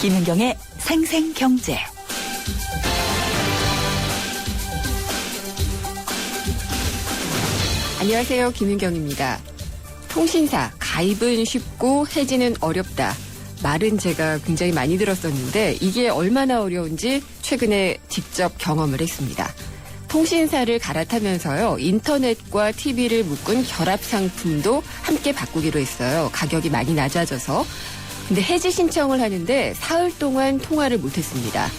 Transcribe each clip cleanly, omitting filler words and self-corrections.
김윤경의 생생경제. 안녕하세요. 김윤경입니다. 통신사, 가입은 쉽고 해지는 어렵다. 말은 제가 굉장히 많이 들었었는데 이게 얼마나 어려운지 최근에 직접 경험을 했습니다. 통신사를 갈아타면서요, 인터넷과 TV를 묶은 결합 상품도 함께 바꾸기로 했어요. 가격이 많이 낮아져서. 근데 해지 신청을 하는데 사흘 동안 통화를 못했습니다.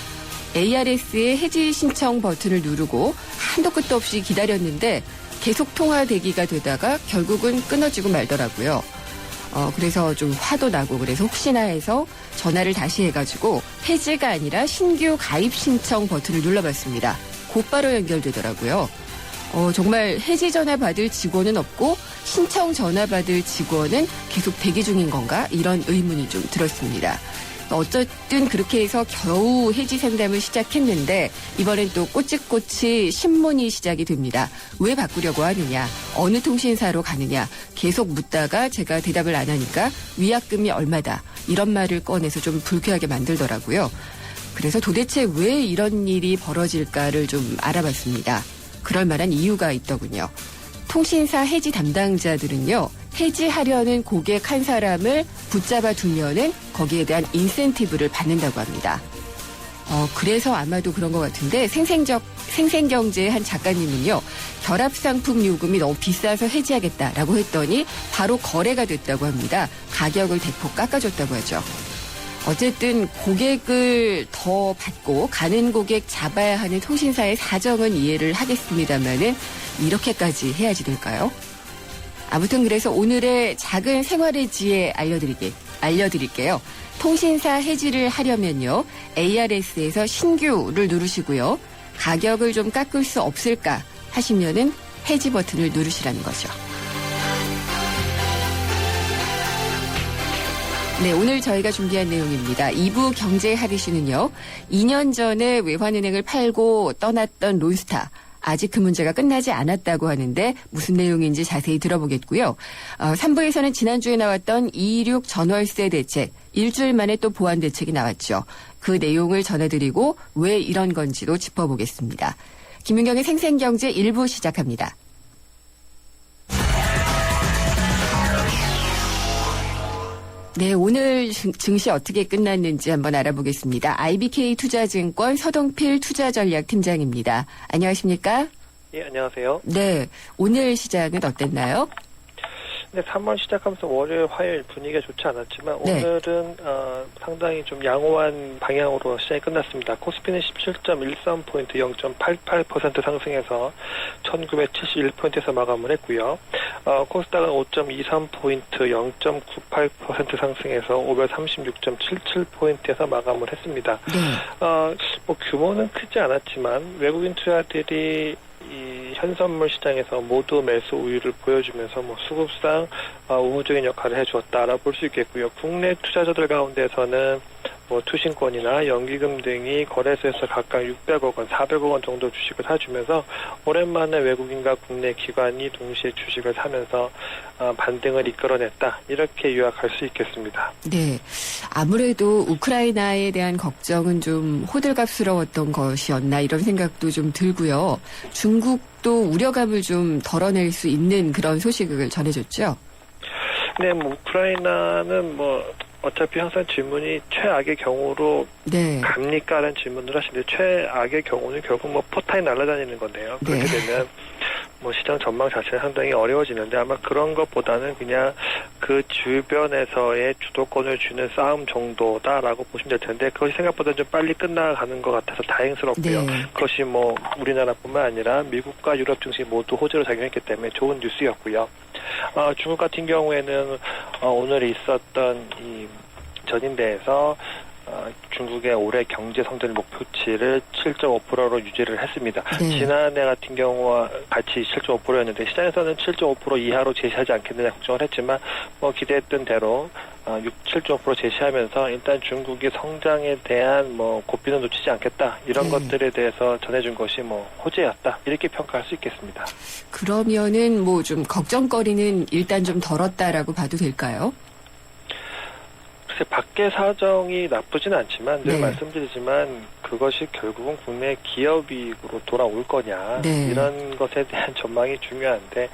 ARS의 해지 신청 버튼을 누르고 한도 끝도 없이 기다렸는데 계속 통화 대기가 되다가 결국은 끊어지고 말더라고요. 그래서 좀 화도 나고 그래서 혹시나 해서 전화를 다시 해가지고 해지가 아니라 신규 가입 신청 버튼을 눌러봤습니다. 곧바로 연결되더라고요. 정말 해지 전화 받을 직원은 없고 신청 전화 받을 직원은 계속 대기 중인 건가? 이런 의문이 좀 들었습니다. 어쨌든 그렇게 해서 겨우 해지 상담을 시작했는데 이번엔 또 꼬치꼬치 신문이 시작이 됩니다. 왜 바꾸려고 하느냐, 어느 통신사로 가느냐 계속 묻다가 제가 대답을 안 하니까 위약금이 얼마다 이런 말을 꺼내서 좀 불쾌하게 만들더라고요. 그래서 도대체 왜 이런 일이 벌어질까를 좀 알아봤습니다. 그럴 만한 이유가 있더군요. 통신사 해지 담당자들은요, 해지하려는 고객 한 사람을 붙잡아 두면은 거기에 대한 인센티브를 받는다고 합니다. 그래서 아마도 그런 것 같은데 생생경제의 한 작가님은요, 결합상품 요금이 너무 비싸서 해지하겠다라고 했더니 바로 거래가 됐다고 합니다. 가격을 대폭 깎아줬다고 하죠. 어쨌든 고객을 더 받고 가는 고객 잡아야 하는 통신사의 사정은 이해를 하겠습니다만은 이렇게까지 해야지 될까요? 아무튼 그래서 오늘의 작은 생활의 지혜 알려드릴게요. 통신사 해지를 하려면요, ARS에서 신규를 누르시고요. 가격을 좀 깎을 수 없을까 하시면은 해지 버튼을 누르시라는 거죠. 네, 오늘 저희가 준비한 내용입니다. 2부 경제 하디슈는요, 2년 전에 외환은행을 팔고 떠났던 론스타. 아직 그 문제가 끝나지 않았다고 하는데 무슨 내용인지 자세히 들어보겠고요. 3부에서는 지난주에 나왔던 226 전월세 대책, 일주일 만에 또 보완 대책이 나왔죠. 그 내용을 전해드리고 왜 이런 건지도 짚어보겠습니다. 김윤경의 생생경제 1부 시작합니다. 네, 오늘 증시 어떻게 끝났는지 한번 알아보겠습니다. IBK 투자증권 서동필 투자전략팀장입니다. 안녕하십니까? 예, 안녕하세요. 네, 오늘 시장은 어땠나요? 네, 3월 시작하면서 월요일, 화요일 분위기가 좋지 않았지만 네. 오늘은 상당히 좀 양호한 방향으로 시장이 끝났습니다. 코스피는 17.13포인트 0.88% 상승해서 1971포인트에서 마감을 했고요. 코스닥은 5.23포인트 0.98% 상승해서 536.77포인트에서 마감을 했습니다. 네. 규모는 크지 않았지만 외국인 투자들이 이 현선물 시장에서 모두 매수 우위를 보여주면서 수급상 우호적인 역할을 해주었다라 볼 수 있겠고요. 국내 투자자들 가운데서는 투신권이나 연기금 등이 거래소에서 각각 600억 원, 400억 원 정도 주식을 사주면서 오랜만에 외국인과 국내 기관이 동시에 주식을 사면서 반등을 이끌어냈다. 이렇게 요약할 수 있겠습니다. 네. 아무래도 우크라이나에 대한 걱정은 좀 호들갑스러웠던 것이었나 이런 생각도 좀 들고요. 중국도 우려감을 좀 덜어낼 수 있는 그런 소식을 전해줬죠. 네, 우크라이나는 어차피 항상 질문이 최악의 경우로 네. 갑니까라는 질문을 하시는데 최악의 경우는 결국 포탄이 날아다니는 건데요. 그렇게 네. 되면 시장 전망 자체는 상당히 어려워지는데 아마 그런 것보다는 그냥 그 주변에서의 주도권을 주는 싸움 정도다라고 보시면 될 텐데 그것이 생각보다 좀 빨리 끝나가는 것 같아서 다행스럽고요. 네. 그것이 우리나라뿐만 아니라 미국과 유럽 증시 모두 호재로 작용했기 때문에 좋은 뉴스였고요. 중국 같은 경우에는 오늘 있었던 이 전인대에서 중국의 올해 경제 성장 목표치를 7.5%로 유지를 했습니다. 네. 지난해 같은 경우와 같이 7.5%였는데 시장에서는 7.5% 이하로 제시하지 않겠느냐 걱정을 했지만 기대했던 대로 7.5% 제시하면서 일단 중국의 성장에 대한 고삐는 놓치지 않겠다 이런 네. 것들에 대해서 전해준 것이 호재였다 이렇게 평가할 수 있겠습니다. 그러면은 좀 걱정거리는 일단 좀 덜었다라고 봐도 될까요? 글쎄, 밖의 사정이 나쁘진 않지만 늘 네. 말씀드리지만 그것이 결국은 국내 기업이익으로 돌아올 거냐 네. 이런 것에 대한 전망이 중요한데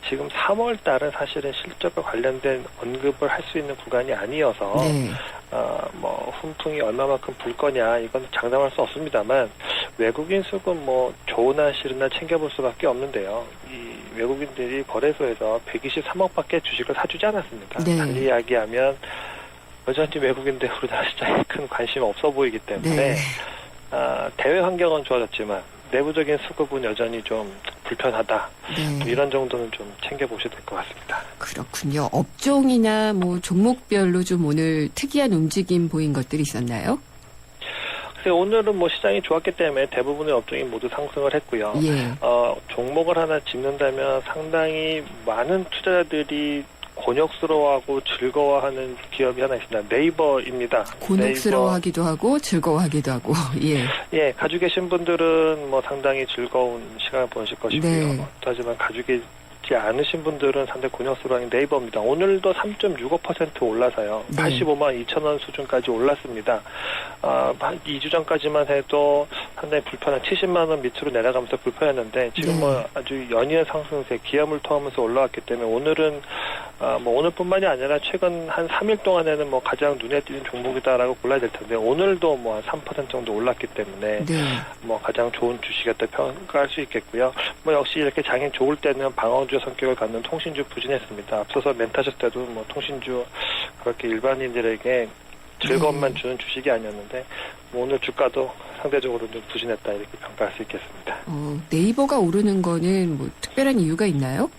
지금 3월 달은 사실은 실적과 관련된 언급을 할 수 있는 구간이 아니어서 네. 뭐 훈풍이 얼마만큼 불 거냐 이건 장담할 수 없습니다만 외국인 수급 뭐 좋으나 싫으나 챙겨볼 수밖에 없는데요. 이 외국인들이 거래소에서 123억밖에 주식을 사주지 않았습니까? 네. 달리 이야기하면 여전히 외국인들 우리나라 시장에 큰 관심 없어 보이기 때문에 네. 대외 환경은 좋아졌지만 내부적인 수급은 여전히 좀 불편하다. 네. 이런 정도는 좀 챙겨보셔야 될 것 같습니다. 그렇군요. 업종이나 뭐 종목별로 좀 오늘 특이한 움직임 보인 것들이 있었나요? 그래서 오늘은 뭐 시장이 좋았기 때문에 대부분의 업종이 모두 상승을 했고요. 예. 종목을 하나 짚는다면 상당히 많은 투자자들이 곤욕스러워하고 즐거워하는 기업이 하나 있습니다. 네이버입니다. 곤혹스러워하기도 하고 즐거워하기도 하고. 예. 예, 가지고 계신 분들은 뭐 상당히 즐거운 시간을 보내실 것이고요. 네. 하지만 가지고 계지 않으신 분들은 상당히 곤욕스러운 네이버입니다. 오늘도 3.65% 올라서요. 네. 85만 2천 원 수준까지 올랐습니다. 한 2주 전까지만 해도 상당히 불편한 70만 원 밑으로 내려가면서 불편했는데 지금 네. 뭐 아주 연이은 상승세 기염을 토하면서 올라왔기 때문에 오늘은 뭐 오늘뿐만이 아니라 최근 한 3일 동안에는 뭐 가장 눈에 띄는 종목이다라고 골라야 될 텐데 오늘도 뭐 한 3% 정도 올랐기 때문에 네. 뭐 가장 좋은 주식이었다 평가할 수 있겠고요. 뭐 역시 이렇게 장이 좋을 때는 방어주 성격을 갖는 통신주 부진했습니다. 앞서서 멘트하셨을 때도 뭐 통신주 그렇게 일반인들에게 즐거움만 주는 주식이 아니었는데 뭐 오늘 주가도 상대적으로 좀 부진했다 이렇게 평가할 수 있겠습니다. 네이버가 오르는 거는 뭐 특별한 이유가 있나요?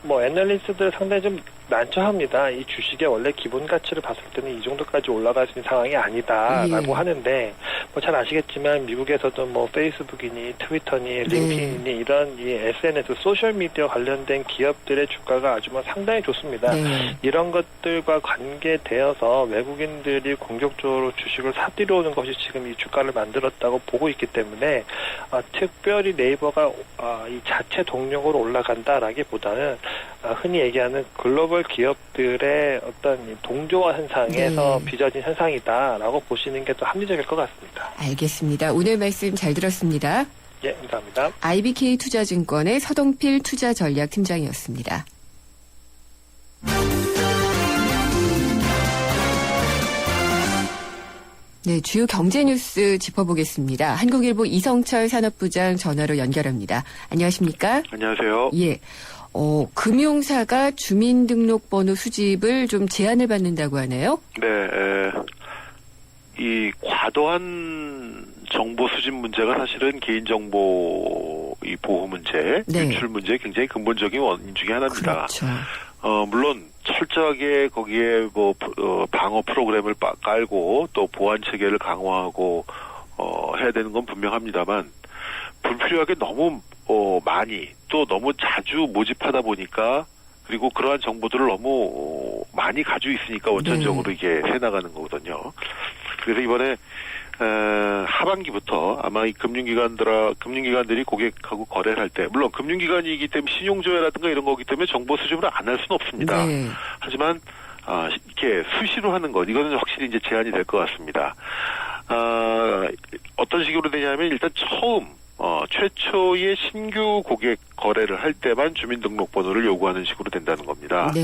뭐 애널리스트들 상당히 좀 난처합니다. 이 주식의 원래 기본 가치를 봤을 때는 이 정도까지 올라갈 수 있는 상황이 아니다라고 예. 하는데 뭐 잘 아시겠지만 미국에서도 뭐 페이스북이니 트위터니 링크인이니 이런 이 SNS 소셜 미디어 관련된 기업들의 주가가 아주 뭐 상당히 좋습니다. 네. 이런 것들과 관계되어서 외국인들이 공격적으로 주식을 사들여 오는 것이 지금 이 주가를 만들었다고 보고 있기 때문에 특별히 네이버가 이 자체 동력으로 올라간다라기보다는 흔히 얘기하는 글로벌 기업들의 어떤 동조화 현상에서 네. 빚어진 현상이다라고 보시는 게 더 합리적일 것 같습니다. 알겠습니다. 오늘 말씀 잘 들었습니다. 예, 감사합니다. IBK 투자증권의 서동필 투자전략팀장이었습니다. 네, 주요 경제 뉴스 짚어보겠습니다. 한국일보 이성철 산업부장 전화로 연결합니다. 안녕하십니까? 안녕하세요. 예. 금융사가 주민등록번호 수집을 좀 제한을 받는다고 하네요. 네, 이 과도한 정보 수집 문제가 사실은 개인정보 이 보호 문제, 네. 유출 문제의 굉장히 근본적인 원인 중에 하나입니다. 그렇죠. 물론 철저하게 거기에 뭐 방어 프로그램을 깔고 또 보안 체계를 강화하고 해야 되는 건 분명합니다만 불필요하게 너무 많이 또 너무 자주 모집하다 보니까 그리고 그러한 정보들을 너무 많이 가지고 있으니까 원천적으로 네. 이게 새나가는 거거든요. 그래서 이번에 하반기부터 아마 이 금융기관들이 고객하고 거래를 할 때 물론 금융기관이기 때문에 신용조회라든가 이런 거기 때문에 정보 수집을 안 할 수는 없습니다. 네. 하지만 이렇게 수시로 하는 것 이거는 확실히 이제 제한이 될 것 같습니다. 어떤 식으로 되냐면 일단 최초의 신규 고객 거래를 할 때만 주민등록번호를 요구하는 식으로 된다는 겁니다. 네.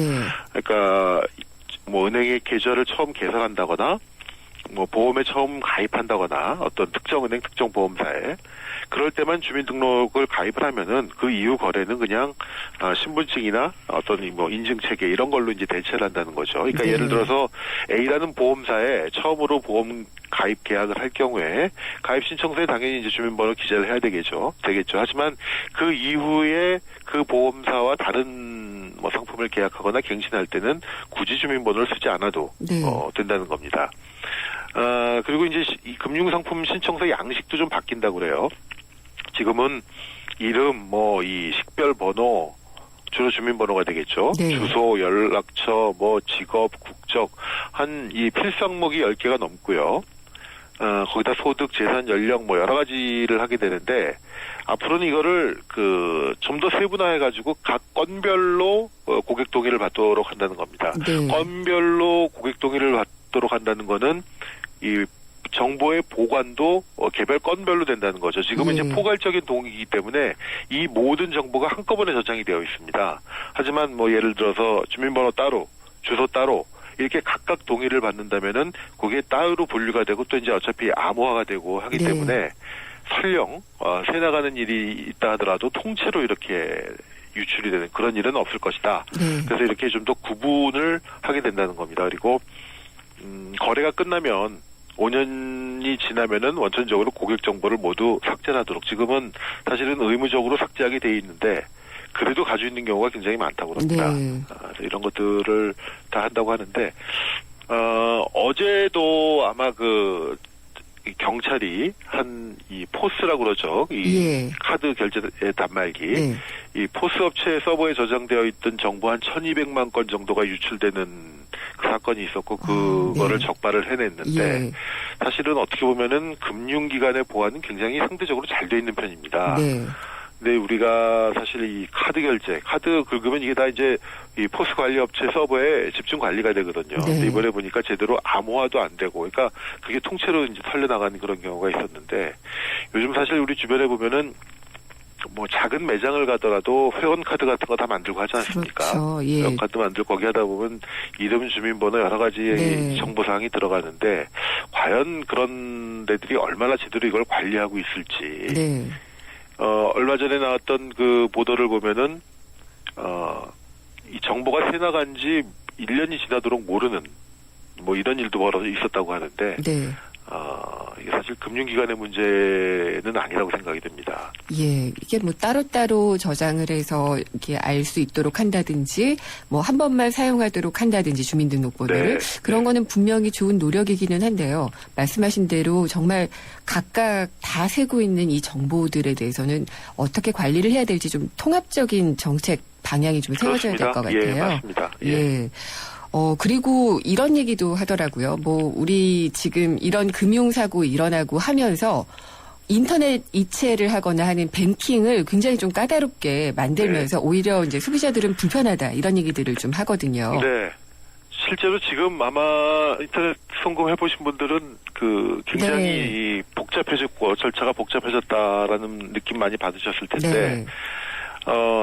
그러니까 뭐 은행의 계좌를 처음 개설한다거나 뭐 보험에 처음 가입한다거나 어떤 특정 은행 특정 보험사에 그럴 때만 주민등록을 가입을 하면은 그 이후 거래는 그냥 신분증이나 어떤 뭐 인증 체계 이런 걸로 이제 대체를 한다는 거죠. 그러니까 네. 예를 들어서 A라는 보험사에 처음으로 보험 가입 계약을 할 경우에 가입 신청서에 당연히 이제 주민번호 기재를 해야 되겠죠. 하지만 그 이후에 그 보험사와 다른 뭐 상품을 계약하거나 갱신할 때는 굳이 주민번호를 쓰지 않아도 네. 된다는 겁니다. 그리고 이제 이 금융상품 신청서 양식도 좀 바뀐다고 그래요. 지금은 이름, 뭐 이 식별번호, 주로 주민번호가 되겠죠. 네. 주소, 연락처, 뭐 직업, 국적 한 이 필수항목이 10개가 넘고요. 거기다 소득, 재산, 연령 뭐 여러 가지를 하게 되는데 앞으로는 이거를 좀 더 세분화해가지고 각 건별로 고객 동의를 받도록 한다는 겁니다. 네. 건별로 고객 동의를 받도록 한다는 거는 이 정보의 보관도 개별 건별로 된다는 거죠. 지금은 예. 이제 포괄적인 동의이기 때문에 이 모든 정보가 한꺼번에 저장이 되어 있습니다. 하지만 뭐 예를 들어서 주민번호 따로, 주소 따로 이렇게 각각 동의를 받는다면은 그게 따로 분류가 되고 또 이제 어차피 암호화가 되고 하기 네. 때문에 설령 새 나가는 일이 있다 하더라도 통째로 이렇게 유출이 되는 그런 일은 없을 것이다. 네. 그래서 이렇게 좀 더 구분을 하게 된다는 겁니다. 그리고 거래가 끝나면 5년이 지나면은 원천적으로 고객 정보를 모두 삭제하도록 지금은 사실은 의무적으로 삭제하게 돼 있는데 그래도 가지고 있는 경우가 굉장히 많다고 그럽니다. 네. 그래서 이런 것들을 다 한다고 하는데 어제도 아마 이 경찰이 한 이 포스라고 그러죠. 이 예. 카드 결제의 단말기. 네. 이 포스 업체 서버에 저장되어 있던 정보 한 1200만 건 정도가 유출되는 그 사건이 있었고 그거를 네. 적발을 해냈는데 예. 사실은 어떻게 보면은 금융기관의 보안은 굉장히 상대적으로 잘 돼 있는 편입니다. 네. 근데 우리가 사실 이 카드 결제, 카드 긁으면 이게 다 이제 이 포스 관리 업체 서버에 집중 관리가 되거든요. 네. 근데 이번에 보니까 제대로 암호화도 안 되고, 그러니까 그게 통째로 이제 털려나가는 그런 경우가 있었는데 요즘 사실 우리 주변에 보면은 뭐 작은 매장을 가더라도 회원 카드 같은 거 다 만들고 하지 않습니까? 그렇죠. 예. 회원 카드 만들고 거기 하다 보면 이름, 주민번호 여러 가지 네. 정보사항이 들어가는데 과연 그런 데들이 얼마나 제대로 이걸 관리하고 있을지. 네. 얼마 전에 나왔던 그 보도를 보면은, 이 정보가 새 나간 지 1년이 지나도록 모르는, 뭐 이런 일도 벌어져 있었다고 하는데, 네. 이게 사실 금융기관의 문제는 아니라고 생각이 됩니다. 예, 이게 뭐 따로따로 저장을 해서 이렇게 알 수 있도록 한다든지, 뭐 한 번만 사용하도록 한다든지 주민등록번호를 네. 그런 거는 분명히 좋은 노력이기는 한데요. 말씀하신 대로 정말 각각 다 세고 있는 이 정보들에 대해서는 어떻게 관리를 해야 될지 좀 통합적인 정책 방향이 좀 세워져야 될 것 같아요. 예, 맞습니다. 예. 예. 그리고 이런 얘기도 하더라고요. 뭐, 우리 지금 이런 금융사고 일어나고 하면서 인터넷 이체를 하거나 하는 뱅킹을 굉장히 좀 까다롭게 만들면서 오히려 이제 소비자들은 불편하다 이런 얘기들을 좀 하거든요. 네. 실제로 지금 아마 인터넷 송금 해보신 분들은 굉장히 복잡해졌고 절차가 복잡해졌다라는 느낌 많이 받으셨을 텐데, 네.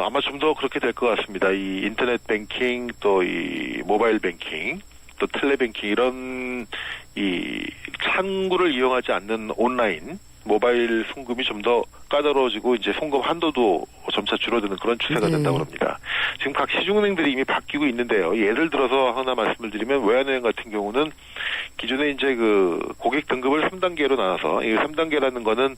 아마 좀 더 그렇게 될 것 같습니다. 이 인터넷 뱅킹, 또 이 모바일 뱅킹, 또 텔레뱅킹 이런 이 창구를 이용하지 않는 온라인 모바일 송금이 좀 더 까다로워지고 이제 송금 한도도 점차 줄어드는 그런 추세가 네. 된다고 합니다. 지금 각 시중은행들이 이미 바뀌고 있는데요. 예를 들어서 하나 말씀을 드리면 외환은행 같은 경우는 기존에 이제 고객 등급을 3단계로 나눠서 이 3단계라는 거는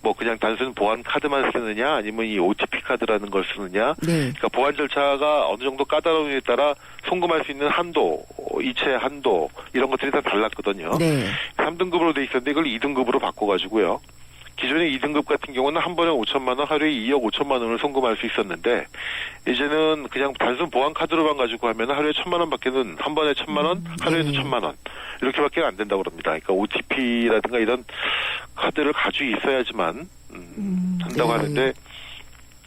뭐 그냥 단순 보안 카드만 쓰느냐 아니면 이 OTP 카드라는 걸 쓰느냐. 네. 그러니까 보안 절차가 어느 정도 까다로움에 따라 송금할 수 있는 한도, 이체 한도 이런 것들이 다 달랐거든요. 네. 3등급으로 돼 있었는데 이걸 2등급으로 바꿔가지고요. 기존의 2등급 같은 경우는 한 번에 5천만 원, 하루에 2억 5천만 원을 송금할 수 있었는데 이제는 그냥 단순 보안 카드로만 가지고 하면 하루에 1,000만 원밖에는 한 번에 1,000만 원, 하루에도 1,000만 원 이렇게밖에 안 된다고 합니다. 그러니까 OTP라든가 이런 카드를 가지고 있어야지만 한다고 네. 하는데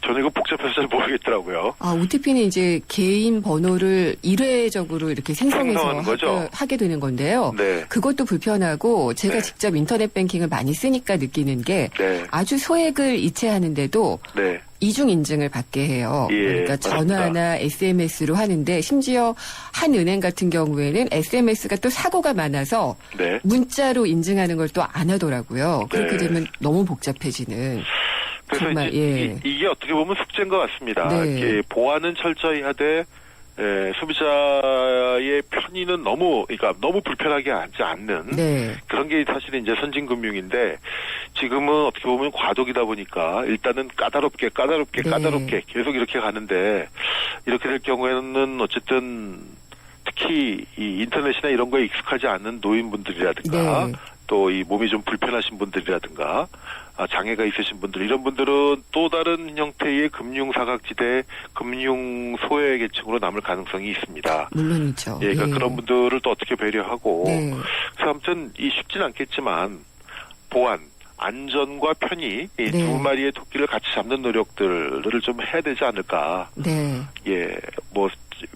저는 이거 복잡해서 잘 모르겠더라고요. OTP는 이제 개인 번호를 일회적으로 이렇게 생성해서 생성하는 거죠. 하게 되는 건데요. 네. 그것도 불편하고 제가 네. 직접 인터넷 뱅킹을 많이 쓰니까 느끼는 게 네. 아주 소액을 이체하는데도 네. 이중 인증을 받게 해요. 예, 그러니까 맞습니다. 전화나 SMS로 하는데 심지어 한 은행 같은 경우에는 SMS가 또 사고가 많아서 네. 문자로 인증하는 걸 또 안 하더라고요. 그렇게 네. 되면 너무 복잡해지는. 그래서 정말, 이제 예. 이게 어떻게 보면 숙제인 것 같습니다. 네. 이렇게 보안은 철저히 하되 소비자의 편의는 그러니까 너무 불편하게 하지 않는 네. 그런 게 사실은 이제 선진금융인데 지금은 어떻게 보면 과도기다 보니까 일단은 까다롭게 네. 계속 이렇게 가는데 이렇게 될 경우에는 어쨌든 특히 이 인터넷이나 이런 거에 익숙하지 않은 노인분들이라든가 네. 또 이 몸이 좀 불편하신 분들이라든가 장애가 있으신 분들 이런 분들은 또 다른 형태의 금융사각지대 금융소외계층으로 남을 가능성이 있습니다. 물론이죠. 예, 그러니까 예. 그런 분들을 또 어떻게 배려하고 네. 그래서 아무튼 쉽진 않겠지만 보안 안전과 편의 이 네. 두 마리의 토끼를 같이 잡는 노력들을 좀 해야 되지 않을까. 네. 예, 뭐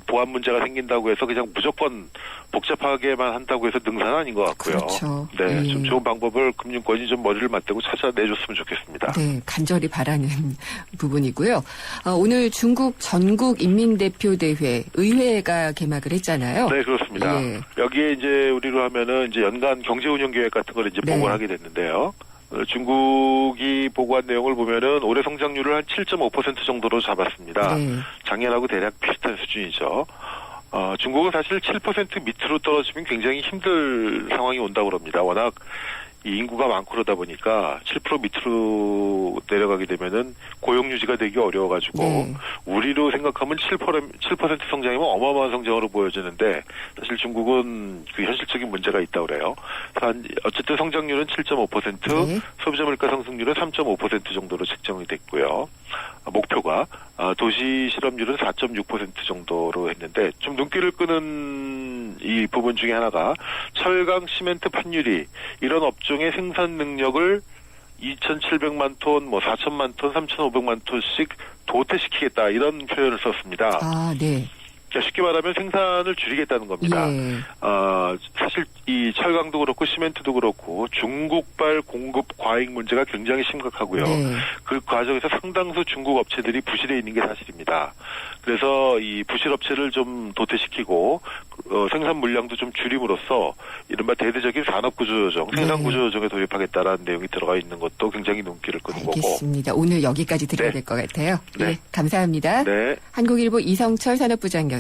보안 문제가 생긴다고 해서 그냥 무조건 복잡하게만 한다고 해서 능사는 아닌 것 같고요. 그렇죠. 네, 예. 좀 좋은 방법을 금융권이 좀 머리를 맞대고 찾아내줬으면 좋겠습니다. 네, 간절히 바라는 부분이고요. 오늘 중국 전국인민대표대회 의회가 개막을 했잖아요. 네, 그렇습니다. 예. 여기에 이제 우리로 하면은 이제 연간 경제운영계획 같은 걸 이제 네. 보고를 하게 됐는데요. 중국이 보고한 내용을 보면은 올해 성장률을 한 7.5% 정도로 잡았습니다. 네. 작년하고 대략 비슷한 수준이죠. 중국은 사실 7% 밑으로 떨어지면 굉장히 힘들 상황이 온다고 합니다. 워낙 이 인구가 많고 그러다 보니까 7% 밑으로 내려가게 되면은 고용 유지가 되기 어려워가지고 네. 우리로 생각하면 7% 성장이면 어마어마한 성장으로 보여지는데 사실 중국은 그 현실적인 문제가 있다고 그래요. 어쨌든 성장률은 7.5%, 네. 소비자 물가 상승률은 3.5% 정도로 책정이 됐고요. 목표가 도시 실업률은 4.6% 정도로 했는데 좀 눈길을 끄는 이 부분 중에 하나가 철강, 시멘트, 판유리 이런 업종의 생산 능력을 2,700만 톤, 뭐 4,000만 톤, 3,500만 톤씩 도태시키겠다 이런 표현을 썼습니다. 아, 네. 그러니까 쉽게 말하면 생산을 줄이겠다는 겁니다. 예. 사실 이 철강도 그렇고 시멘트도 그렇고 중국발 공급 과잉 문제가 굉장히 심각하고요. 네. 그 과정에서 상당수 중국 업체들이 부실해 있는 게 사실입니다. 그래서 이 부실 업체를 좀 도태시키고 생산 물량도 좀 줄임으로써 이른바 대대적인 산업구조조정, 생산구조조정에 돌입하겠다라는 내용이 들어가 있는 것도 굉장히 눈길을 끄는 거고. 알겠습니다. 오늘 여기까지 들어야 네. 될 것 같아요. 네. 네. 감사합니다. 네. 한국일보 이성철 산업부장이었습니다.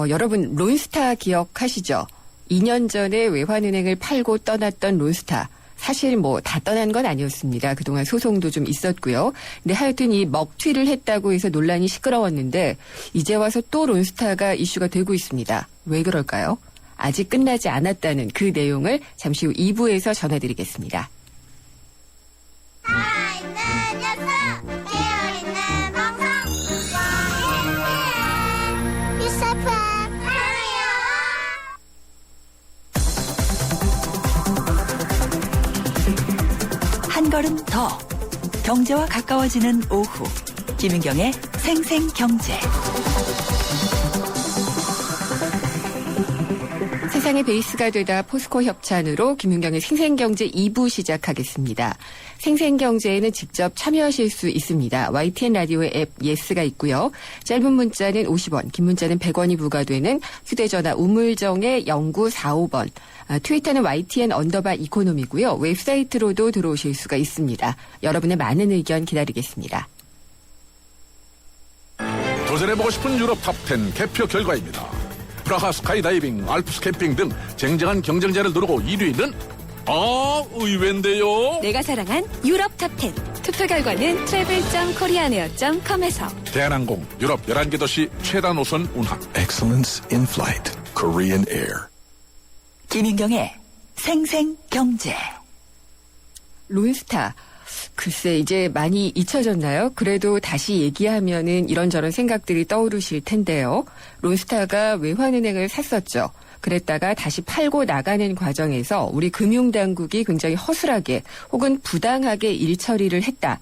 여러분 론스타 기억하시죠? 2년 전에 외환은행을 팔고 떠났던 론스타. 사실 뭐 다 떠난 건 아니었습니다. 그동안 소송도 좀 있었고요. 근데 하여튼 이 먹튀를 했다고 해서 논란이 시끄러웠는데 이제 와서 또 론스타가 이슈가 되고 있습니다. 왜 그럴까요? 아직 끝나지 않았다는 그 내용을 잠시 후 2부에서 전해드리겠습니다. 살아있는 녀석 깨어있는 방송 유사파 하나요. 한 걸음 더 경제와 가까워지는 오후 김윤경의 생생경제. 세상의 베이스가 되다 포스코 협찬으로 김윤경의 생생경제 2부 시작하겠습니다. 생생경제에는 직접 참여하실 수 있습니다. YTN 라디오의 앱 예스가 있고요. 짧은 문자는 50원, 긴 문자는 100원이 부과되는 휴대전화 우물정의 0945번. 트위터는 YTN_이코노미고요. 웹사이트로도 들어오실 수가 있습니다. 여러분의 많은 의견 기다리겠습니다. 도전해보고 싶은 유럽 탑10 개표 결과입니다. 프라하 스카이다이빙, 알프스 캠핑 등 쟁쟁한 경쟁자를 누르고 1위는 의외인데요. 내가 사랑한 유럽 탑10. 투표 결과는 travel.koreaneer.com에서 대한항공 유럽 11개 도시 최다 노선 운항. Excellence in flight. Korean Air. 김윤경의 생생경제. 론스타. 글쎄 이제 많이 잊혀졌나요? 그래도 다시 얘기하면은 이런저런 생각들이 떠오르실 텐데요. 론스타가 외환은행을 샀었죠. 그랬다가 다시 팔고 나가는 과정에서 우리 금융당국이 굉장히 허술하게 혹은 부당하게 일처리를 했다.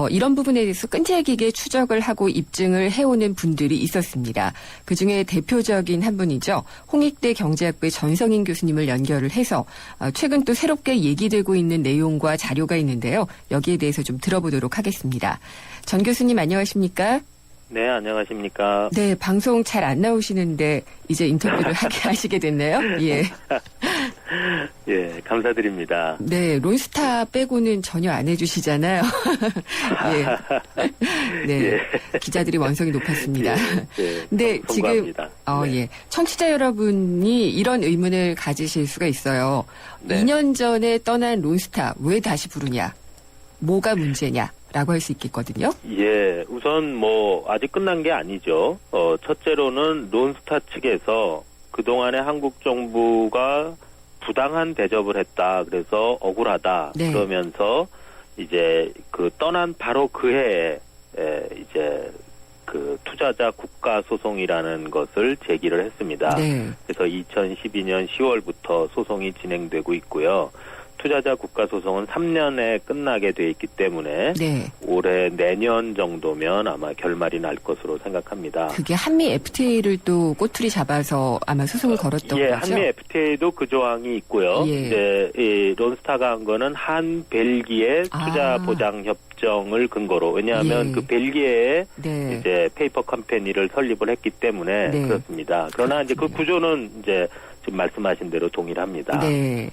이런 부분에 대해서 끈질기게 추적을 하고 입증을 해오는 분들이 있었습니다. 그중에 대표적인 한 분이죠. 홍익대 경제학부의 전성인 교수님을 연결을 해서 최근 또 새롭게 얘기되고 있는 내용과 자료가 있는데요. 여기에 대해서 좀 들어보도록 하겠습니다. 전 교수님 안녕하십니까? 네, 안녕하십니까. 네, 방송 잘 안 나오시는데 이제 인터뷰를 하시게 됐네요. 예. 예, 감사드립니다. 네, 론스타 빼고는 전혀 안 해주시잖아요. 예. 네, 예. 기자들이 원성이 높았습니다. 예, 근데 지금 송구합니다. 네. 예, 청취자 여러분이 이런 의문을 가지실 수가 있어요. 네. 2년 전에 떠난 론스타 왜 다시 부르냐? 뭐가 문제냐? 라고 할 수 있겠거든요. 예, 우선 아직 끝난 게 아니죠. 첫째로는 론스타 측에서 그동안에 한국 정부가 부당한 대접을 했다. 그래서 억울하다. 네. 그러면서 이제 그 떠난 바로 그 해에 이제 그 투자자 국가 소송이라는 것을 제기를 했습니다. 네. 그래서 2012년 10월부터 소송이 진행되고 있고요. 투자자 국가 소송은 3년에 끝나게 돼 있기 때문에 네. 올해 내년 정도면 아마 결말이 날 것으로 생각합니다. 그게 한미 FTA를 또 꼬투리 잡아서 아마 소송을 걸었던 예, 거죠? 한미 FTA도 그 조항이 있고요. 예. 이제 이 론스타가 한 거는 한 벨기에 투자 아. 보장 협정을 근거로 왜냐하면 예. 그 벨기에에 네. 이제 페이퍼 컴퍼니를 설립을 했기 때문에 네. 그렇습니다. 그러나 이제 그 구조는 이제 지금 말씀하신 대로 동일합니다. 네.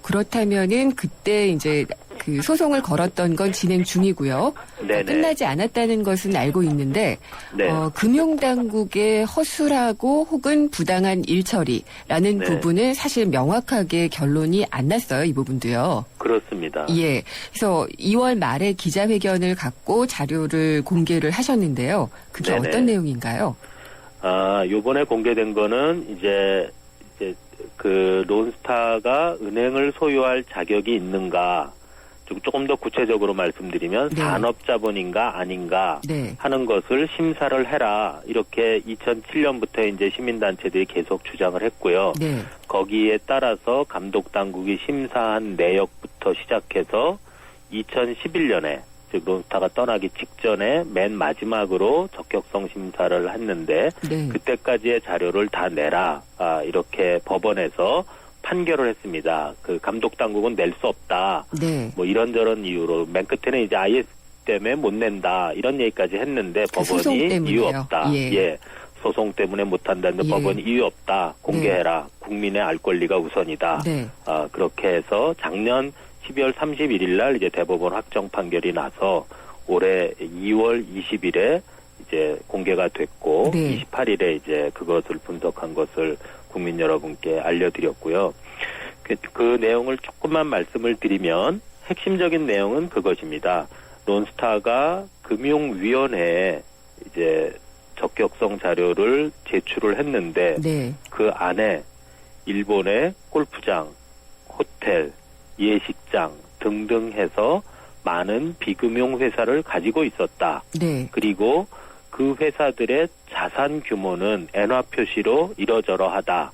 그렇다면은 그때 이제 그 소송을 걸었던 건 진행 중이고요. 네네. 끝나지 않았다는 것은 알고 있는데, 네. 금융당국의 허술하고 혹은 부당한 일처리라는 네. 부분은 사실 명확하게 결론이 안 났어요. 이 부분도요. 그렇습니다. 예. 그래서 2월 말에 기자회견을 갖고 자료를 공개를 하셨는데요. 그게 네네. 어떤 내용인가요? 요번에 공개된 거는 이제 그 론스타가 은행을 소유할 자격이 있는가 조금 더 구체적으로 말씀드리면 네. 산업자본인가 아닌가 네. 하는 것을 심사를 해라 이렇게 2007년부터 이제 시민단체들이 계속 주장을 했고요. 네. 거기에 따라서 감독당국이 심사한 내역부터 시작해서 2011년에 즉 론스타가 떠나기 직전에 맨 마지막으로 적격성 심사를 했는데 네. 그때까지의 자료를 다 내라 이렇게 법원에서 판결을 했습니다. 그 감독당국은 낼 수 없다. 네. 뭐 이런저런 이유로 맨 끝에는 이제 IS 때문에 못 낸다 이런 얘기까지 했는데 그 소송 법원이 때문에요. 이유 없다. 예. 소송 때문에 못한다는데 예. 법원이 이유 없다. 공개해라. 국민의 알 권리가 우선이다. 네. 그렇게 해서 작년 12월 31일 날 이제 대법원 확정 판결이 나서 올해 2월 20일에 이제 공개가 됐고 네. 28일에 이제 그것을 분석한 것을 국민 여러분께 알려드렸고요. 그 내용을 조금만 말씀을 드리면 핵심적인 내용은 그것입니다. 론스타가 금융위원회에 이제 적격성 자료를 제출을 했는데 네. 그 안에 일본의 골프장, 호텔, 예식장 등등 해서 많은 비금융 회사를 가지고 있었다. 네. 그리고 그 회사들의 자산 규모는 엔화 표시로 이러저러하다.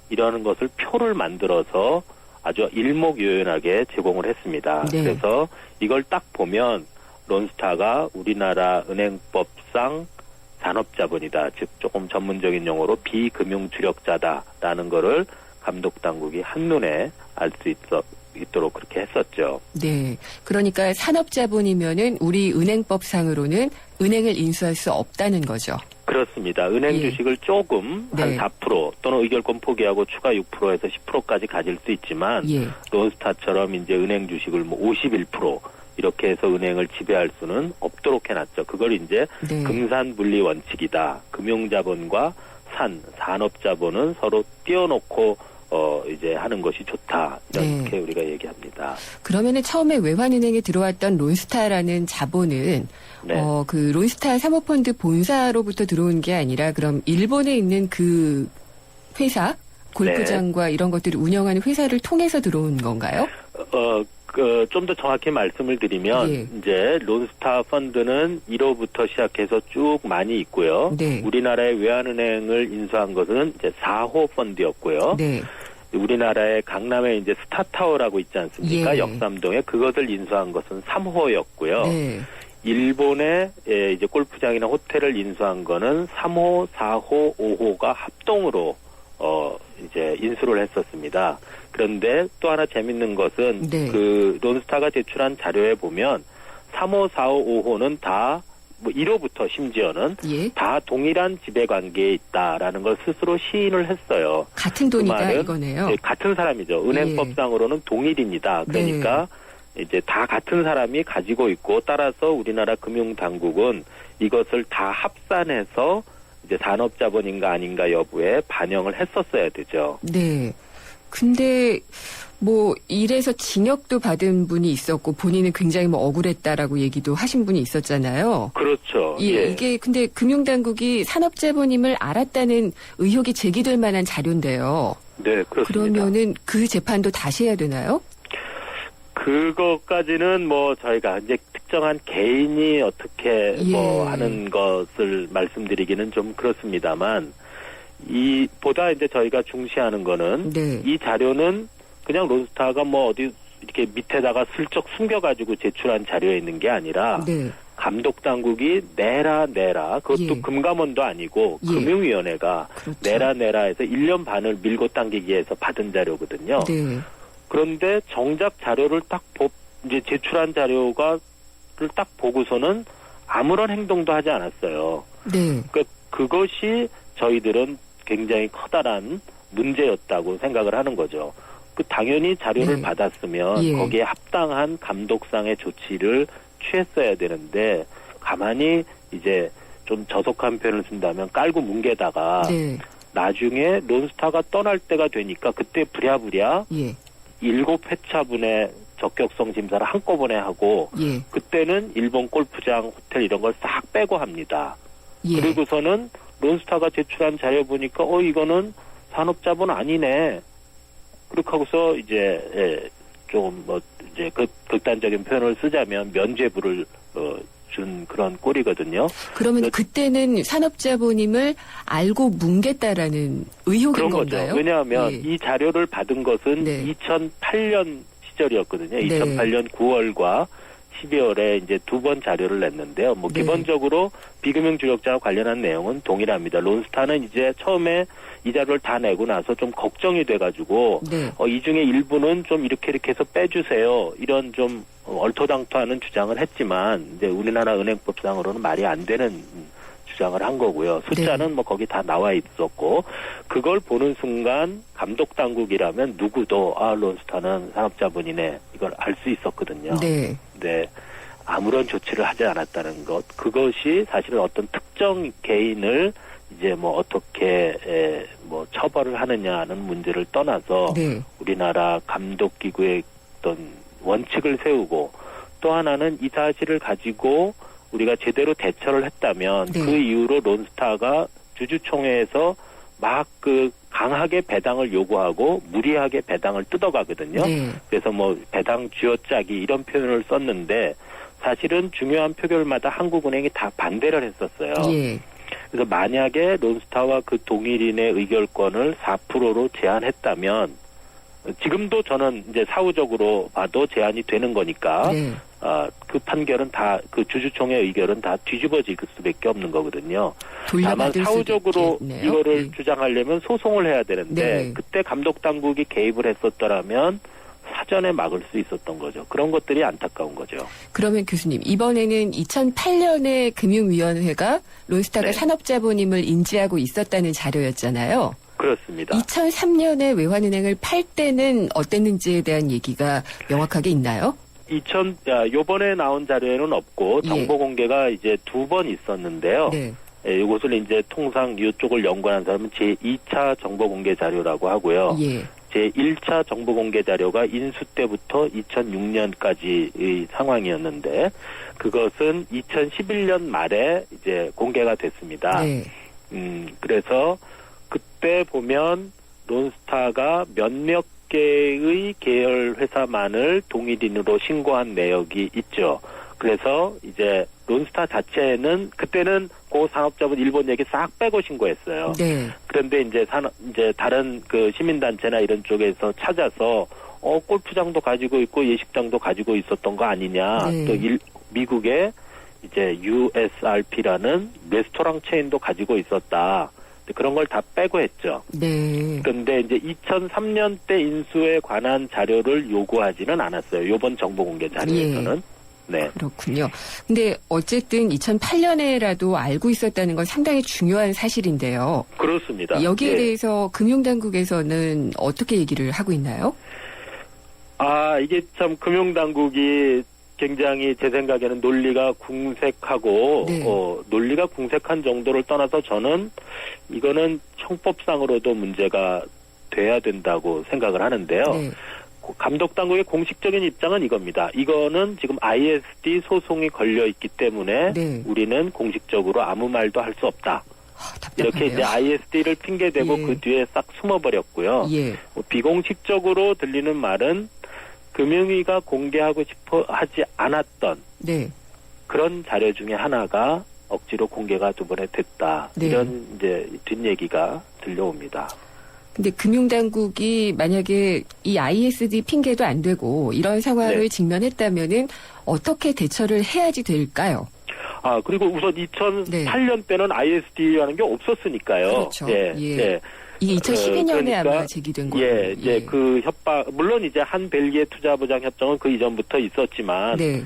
이러는 것을 표를 만들어서 아주 일목요연하게 제공을 했습니다. 네. 그래서 이걸 딱 보면 론스타가 우리나라 은행법상 산업자본이다. 즉 조금 전문적인 용어로 비금융 주력자다라는 거를 감독당국이 한눈에 알 수 있도록 그렇게 했었죠. 네. 그러니까 산업자본이면은 우리 은행법상으로는 은행을 인수할 수 없다는 거죠. 그렇습니다. 은행 예. 주식을 조금 네. 한 4% 또는 의결권 포기하고 추가 6%에서 10%까지 가질 수 있지만 예. 론스타처럼 이제 은행 주식을 뭐 51% 이렇게 해서 은행을 지배할 수는 없도록 해놨죠. 그걸 이제 네. 금산분리 원칙이다. 금융자본과 산업자본은 서로 띄워놓고 이제 하는 것이 좋다. 이렇게 네. 우리가 얘기합니다. 그러면은 처음에 외환은행에 들어왔던 론스타라는 자본은 네. 그 론스타 사모펀드 본사로부터 들어온 게 아니라 그럼 일본에 있는 그 회사 골프장과 이런 것들을 운영하는 회사를 통해서 들어온 건가요? 좀 더 정확히 말씀을 드리면 예. 이제 론스타 펀드는 1호부터 시작해서 쭉 많이 있고요. 네. 우리나라의 외환은행을 인수한 것은 이제 4호 펀드였고요. 네. 우리나라의 강남에 이제 스타타워라고 있지 않습니까? 예. 역삼동에 그것을 인수한 것은 3호였고요. 네. 일본의 이제 골프장이나 호텔을 인수한 거는 3호, 4호, 5호가 합동으로 이제 인수를 했었습니다. 그런데 또 하나 재밌는 것은 네. 그 론스타가 제출한 자료에 보면 3호, 4호, 5호는 다 뭐 1호부터 심지어는 예. 다 동일한 지배관계에 있다라는 걸 스스로 시인을 했어요. 같은 그 돈이다 말은 이거네요. 예, 같은 사람이죠. 은행법상으로는 동일인이다. 그러니까 이제 다 같은 사람이 가지고 있고 따라서 우리나라 금융당국은 이것을 다 합산해서 이제 산업자본인가 아닌가 여부에 반영을 했었어야 되죠. 네. 근데 뭐 이래서 징역도 받은 분이 있었고 본인은 굉장히 뭐 억울했다라고 얘기도 하신 분이 있었잖아요. 그렇죠. 예, 이게 근데 금융당국이 산업자본임을 알았다는 의혹이 제기될 만한 자료인데요. 네, 그렇습니다. 그러면은 그 재판도 다시 해야 되나요? 그것까지는 뭐 저희가 이제 특정한 개인이 어떻게 뭐 예. 하는 것을 말씀드리기는 좀 그렇습니다만 보다 이제 저희가 중시하는 거는 네. 이 자료는 그냥 론스타가 뭐 어디 이렇게 밑에다가 슬쩍 숨겨가지고 제출한 자료에 있는 게 아니라 네. 감독 당국이 내라 그것도 예. 금감원도 아니고 예. 금융위원회가 그렇죠. 내라 해서 1년 반을 밀고 당기기 위해서 받은 자료거든요. 네. 그런데 정작 자료를 이제 제출한 자료를 딱 보고서는 아무런 행동도 하지 않았어요. 네. 그것이 저희들은 굉장히 커다란 문제였다고 생각을 하는 거죠. 당연히 자료를 네. 받았으면 예. 거기에 합당한 감독상의 조치를 취했어야 되는데 가만히 이제 좀 저속한 표현을 쓴다면 깔고 뭉개다가 네. 나중에 론스타가 떠날 때가 되니까 그때 부랴부랴 예. 7회차분의 적격성 심사를 한꺼번에 하고 예. 그때는 일본 골프장, 호텔 이런 걸 싹 빼고 합니다. 예. 그리고서는 론스타가 제출한 자료 보니까 이거는 산업자본 아니네. 그렇게 하고서 이제 좀 뭐 이제 극단적인 표현을 쓰자면 면죄부를 준 그런 꼴이거든요. 그러면 그때는 산업자본임을 알고 뭉갰다라는 의혹인 그런 건가요? 거죠. 왜냐하면 예. 이 자료를 받은 것은 네. 2008년 시절이었거든요. 네. 2008년 9월과 12월에 이제 두 번 자료를 냈는데요. 뭐 네. 기본적으로 비금융 주력자와 관련한 내용은 동일합니다. 론스타는 이제 처음에 이 자료를 다 내고 나서 좀 걱정이 돼가지고 네. 이 중에 일부는 좀 이렇게 해서 빼주세요. 이런 좀 얼토당토하는 주장을 했지만 이제 우리나라 은행법상으로는 말이 안 되는 주장을 한 거고요. 숫자는 네. 뭐 거기 다 나와 있었고 그걸 보는 순간 감독 당국이라면 누구도 론스타는 산업자본이네 이걸 알 수 있었거든요. 네. 네. 아무런 조치를 하지 않았다는 것 그것이 사실은 어떤 특정 개인을 이제 뭐 어떻게 뭐 처벌을 하느냐는 문제를 떠나서 네. 우리나라 감독 기구의 어떤 원칙을 세우고 또 하나는 이 사실을 가지고 우리가 제대로 대처를 했다면 네. 그 이후로 론스타가 주주총회에서 막 강하게 배당을 요구하고 무리하게 배당을 뜯어가거든요. 네. 그래서 뭐 배당 쥐어짜기 이런 표현을 썼는데 사실은 중요한 표결마다 한국은행이 다 반대를 했었어요. 예. 그래서 만약에 론스타와 그 동일인의 의결권을 4%로 제한했다면 지금도 저는 이제 사후적으로 봐도 제한이 되는 거니까 네. 그 판결은 다 그 주주총회 의결은 다 뒤집어질 수밖에 없는 거거든요. 다만 돌려받을 사후적으로 수도 있겠네요. 이거를 네. 주장하려면 소송을 해야 되는데 네. 그때 감독 당국이 개입을 했었더라면 사전에 막을 수 있었던 거죠. 그런 것들이 안타까운 거죠. 그러면 교수님 이번에는 2008년에 금융위원회가 론스타가 네. 산업자본임을 인지하고 있었다는 자료였잖아요. 그렇습니다. 2003년에 외환은행을 팔 때는 어땠는지에 대한 얘기가 명확하게 있나요? 요번에 나온 자료에는 없고 예. 정보 공개가 이제 2번 있었는데요. 네. 이것을 이제 통상 이쪽을 연구하는 사람은 제2차 정보 공개 자료라고 하고요. 예. 제1차 정보 공개 자료가 인수 때부터 2006년까지의 상황이었는데 그것은 2011년 말에 이제 공개가 됐습니다. 네. 그래서 그때 보면 론스타가 몇몇 개의 계열 회사만을 동일인으로 신고한 내역이 있죠. 그래서 이제 론스타 자체는 그때는 고산업자본 일본 얘기 싹 빼고 신고했어요. 네. 그런데 이제 다른 그 시민단체나 이런 쪽에서 찾아서 골프장도 가지고 있고 예식장도 가지고 있었던 거 아니냐. 네. 또 미국의 이제 USRP라는 레스토랑 체인도 가지고 있었다. 그런 걸 다 빼고 했죠. 네. 그런데 이제 2003년 때 인수에 관한 자료를 요구하지는 않았어요. 이번 정보 공개 자료에서는. 네. 그렇군요. 근데 어쨌든 2008년에라도 알고 있었다는 건 상당히 중요한 사실인데요. 그렇습니다. 여기에 예. 대해서 금융당국에서는 어떻게 얘기를 하고 있나요? 이게 참 금융당국이 굉장히 제 생각에는 논리가 궁색하고 네. 논리가 궁색한 정도를 떠나서 저는 이거는 형법상으로도 문제가 돼야 된다고 생각을 하는데요. 네. 감독 당국의 공식적인 입장은 이겁니다. 이거는 지금 ISD 소송이 걸려 있기 때문에 네. 우리는 공식적으로 아무 말도 할 수 없다. 이렇게 답답하네요. 이제 ISD를 핑계대고 예. 그 뒤에 싹 숨어버렸고요. 예. 비공식적으로 들리는 말은 금융위가 공개하고 싶어 하지 않았던 네. 그런 자료 중에 하나가 억지로 공개가 두 번에 됐다. 네. 이런 이제 뒷얘기가 들려옵니다. 근데 금융당국이 만약에 이 ISD 핑계도 안 되고 이런 상황을 네. 직면했다면은 어떻게 대처를 해야지 될까요? 그리고 우선 2008년 때는 ISD라는 게 없었으니까요. 그렇죠. 예. 예. 예. 이게 2012년에 그러니까, 아마 제기된 거예요. 예, 이제 그 협박, 물론 이제 한 벨기에 투자보장 협정은 그 이전부터 있었지만, 네.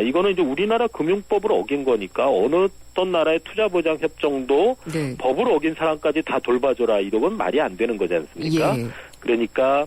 이거는 이제 우리나라 금융법을 어긴 거니까 어느 어떤 나라의 투자보장 협정도 네. 법을 어긴 사람까지 다 돌봐줘라 이러건 말이 안 되는 거지 않습니까? 예. 그러니까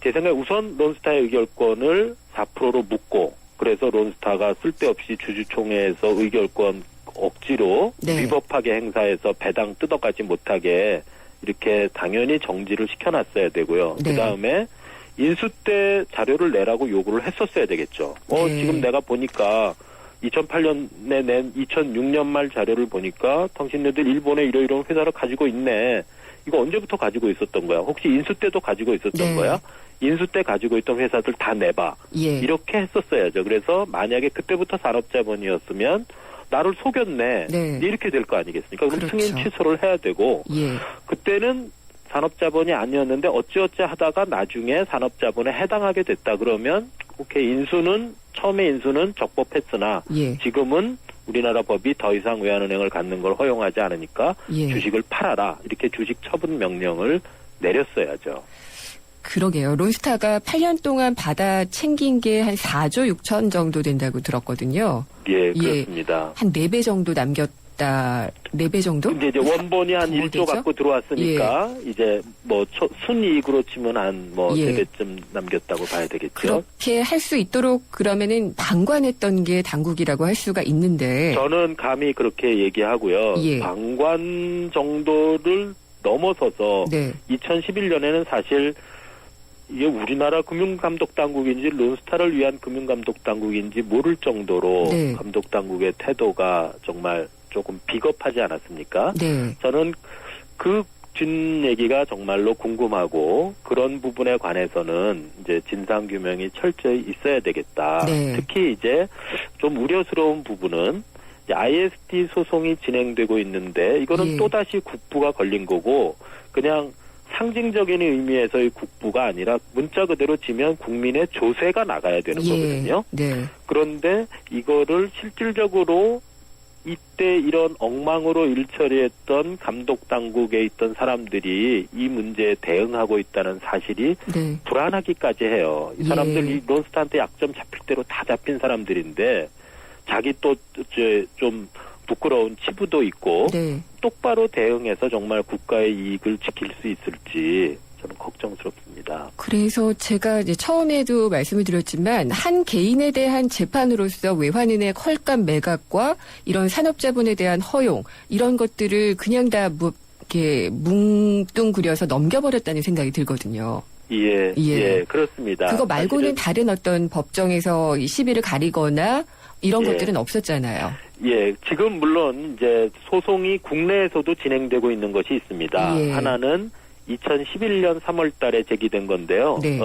제 생각에 우선 론스타의 의결권을 4%로 묶고 그래서 론스타가 쓸데없이 주주총회에서 의결권 억지로 네. 위법하게 행사해서 배당 뜯어가지 못하게 이렇게 당연히 정지를 시켜놨어야 되고요. 네. 그다음에 인수 때 자료를 내라고 요구를 했었어야 되겠죠. 네. 지금 내가 보니까 2008년에 낸 2006년 말 자료를 보니까 당신네들 일본에 이러이러한 회사를 가지고 있네. 이거 언제부터 가지고 있었던 거야? 혹시 인수 때도 가지고 있었던 네. 거야? 인수 때 가지고 있던 회사들 다 내봐. 예. 이렇게 했었어야죠. 그래서 만약에 그때부터 산업자본이었으면 나를 속였네. 네. 이렇게 될 거 아니겠습니까? 그럼 그렇죠. 승인 취소를 해야 되고 예. 그때는 산업자본이 아니었는데 어찌어찌 하다가 나중에 산업자본에 해당하게 됐다 그러면 오케이 인수는 처음에 인수는 적법했으나 예. 지금은 우리나라 법이 더 이상 외환은행을 갖는 걸 허용하지 않으니까 예. 주식을 팔아라 이렇게 주식 처분 명령을 내렸어야죠. 그러게요. 론스타가 8년 동안 받아 챙긴 게 한 4조 6천 정도 된다고 들었거든요. 예, 그렇습니다. 한 4배 정도 남겼다. 4배 정도? 근데 이제 원본이 한 더 1조 되죠? 갖고 들어왔으니까 이제 뭐 순이익으로 치면 한 뭐 예. 3배쯤 남겼다고 봐야 되겠죠. 그렇게 할 수 있도록 그러면은 방관했던 게 당국이라고 할 수가 있는데. 저는 감히 그렇게 얘기하고요. 예. 방관 정도를 넘어서서 네. 2011년에는 사실 이게 우리나라 금융감독당국인지 론스타를 위한 금융감독당국인지 모를 정도로 네. 감독당국의 태도가 정말 조금 비겁하지 않았습니까? 네. 저는 그 뒷얘기가 정말로 궁금하고 그런 부분에 관해서는 이제 진상규명이 철저히 있어야 되겠다. 네. 특히 이제 좀 우려스러운 부분은 이제 ISD 소송이 진행되고 있는데 이거는 예. 또다시 국부가 걸린 거고 그냥 상징적인 의미에서의 국부가 아니라 문자 그대로 지면 국민의 조세가 나가야 되는 예. 거거든요. 네. 그런데 이거를 실질적으로 이때 이런 엉망으로 일처리했던 감독당국에 있던 사람들이 이 문제에 대응하고 있다는 사실이 네. 불안하기까지 해요. 이 사람들 예. 이 론스타한테 약점 잡힐 대로 다 잡힌 사람들인데 자기 또 좀 부끄러운 치부도 있고 네. 똑바로 대응해서 정말 국가의 이익을 지킬 수 있을지 저는 걱정스럽습니다. 그래서 제가 이제 처음에도 말씀을 드렸지만 한 개인에 대한 재판으로서 외환은행 헐값 매각과 이런 산업자본에 대한 허용 이런 것들을 그냥 다 이렇게 뭉뚱그려서 넘겨버렸다는 생각이 들거든요. 예, 예. 예, 그렇습니다. 그거 말고는 사실은, 다른 어떤 법정에서 이 시비를 가리거나 이런 예. 것들은 없었잖아요. 예, 지금 물론 이제 소송이 국내에서도 진행되고 있는 것이 있습니다. 예. 하나는 2011년 3월 달에 제기된 건데요. 네.